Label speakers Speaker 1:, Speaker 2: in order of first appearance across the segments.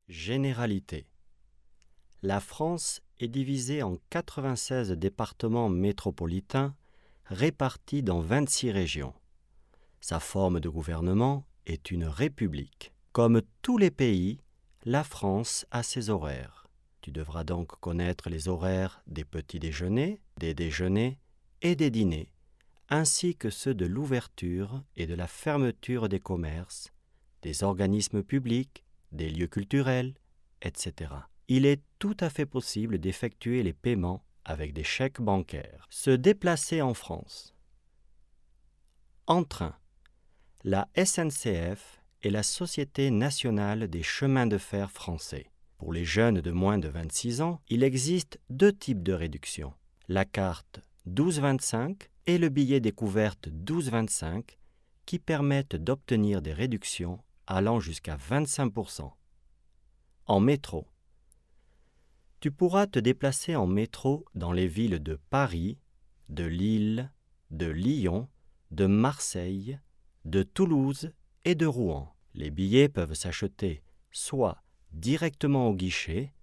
Speaker 1: Généralité. La France est divisée en 96 départements métropolitains répartis dans 26 régions. Sa forme de gouvernement est une république. Comme tous les pays, la France a ses horaires. Tu devras donc connaître les horaires des petits déjeuners, des déjeuners et des dîners, ainsi que ceux de l'ouverture et de la fermeture des commerces, des organismes publics, des lieux culturels, etc. Il est tout à fait possible d'effectuer les paiements avec des chèques bancaires. Se déplacer en France. En train. La SNCF est la Société nationale des chemins de fer français. Pour les jeunes de moins de 26 ans, il existe deux types de réduction. La carte 1225 et le billet découverte 1225 qui permettent d'obtenir des réductions allant jusqu'à 25%. En métro. Tu pourras te déplacer en métro dans les villes de Paris, de Lille, de Lyon, de Marseille, de Toulouse et de Rouen. Les billets peuvent s'acheter soit directement au guichet,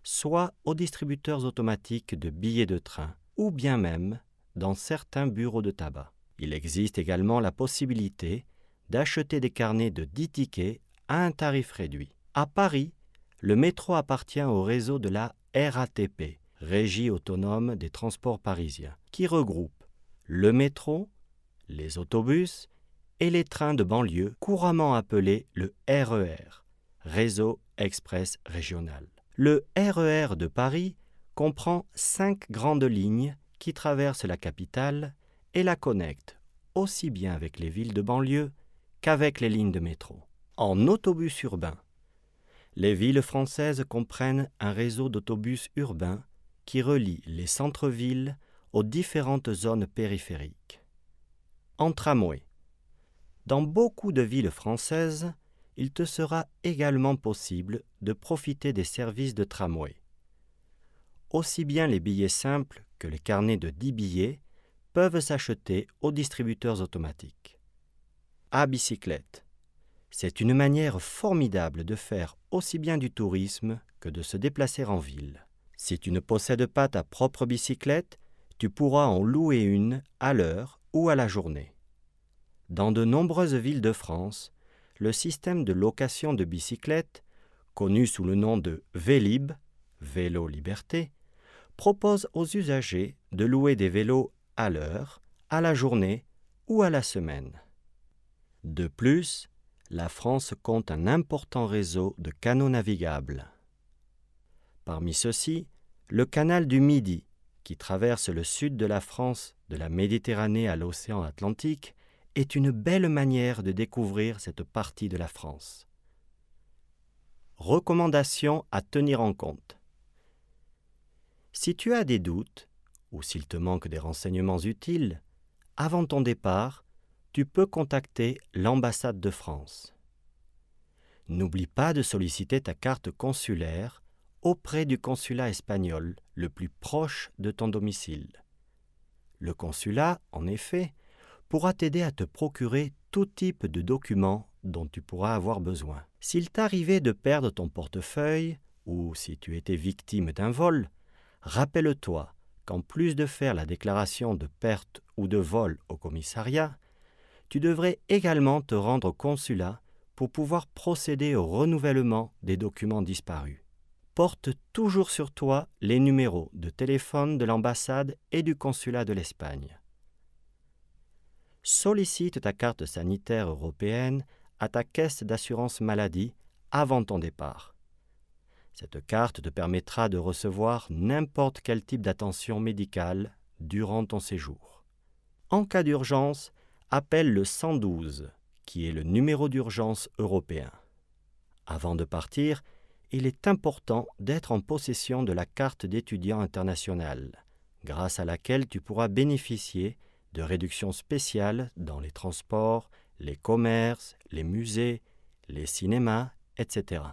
Speaker 1: soit aux distributeurs automatiques de billets de train, ou bien même dans certains bureaux de tabac. Il existe également la possibilité d'acheter des carnets de 10 tickets à un tarif réduit. À Paris, le métro appartient au réseau de la RATP, Régie autonome des transports parisiens, qui regroupe le métro, les autobus et les trains de banlieue, couramment appelés le RER, Réseau Express Régional. Le RER de Paris comprend 5 grandes lignes qui traversent la capitale et la connectent aussi bien avec les villes de banlieue qu'avec les lignes de métro. En autobus urbain, les villes françaises comprennent un réseau d'autobus urbains qui relie les centres-villes aux différentes zones périphériques. En tramway. Dans beaucoup de villes françaises, il te sera également possible de profiter des services de tramway. Aussi bien les billets simples que les carnets de 10 billets peuvent s'acheter aux distributeurs automatiques. À bicyclette. C'est une manière formidable de faire aussi bien du tourisme que de se déplacer en ville. Si tu ne possèdes pas ta propre bicyclette, tu pourras en louer une à l'heure ou à la journée. Dans de nombreuses villes de France, le système de location de bicyclettes, connu sous le nom de Vélib, Vélo Liberté, propose aux usagers de louer des vélos à l'heure, à la journée ou à la semaine. De plus, la France compte un important réseau de canaux navigables. Parmi ceux-ci, le canal du Midi, qui traverse le sud de la France de la Méditerranée à l'océan Atlantique, est une belle manière de découvrir cette partie de la France. Recommandations à tenir en compte. Si tu as des doutes, ou s'il te manque des renseignements utiles, avant ton départ, tu peux contacter l'ambassade de France. N'oublie pas de solliciter ta carte consulaire auprès du consulat espagnol le plus proche de ton domicile. Le consulat, en effet, pourra t'aider à te procurer tout type de documents dont tu pourras avoir besoin. S'il t'arrivait de perdre ton portefeuille ou si tu étais victime d'un vol, rappelle-toi qu'en plus de faire la déclaration de perte ou de vol au commissariat, tu devrais également te rendre au consulat pour pouvoir procéder au renouvellement des documents disparus. Porte toujours sur toi les numéros de téléphone de l'ambassade et du consulat de l'Espagne. Sollicite ta carte sanitaire européenne à ta caisse d'assurance maladie avant ton départ. Cette carte te permettra de recevoir n'importe quel type d'attention médicale durant ton séjour. En cas d'urgence, appelle le 112, qui est le numéro d'urgence européen. Avant de partir, il est important d'être en possession de la carte d'étudiant international, grâce à laquelle tu pourras bénéficier de réductions spéciales dans les transports, les commerces, les musées, les cinémas, etc.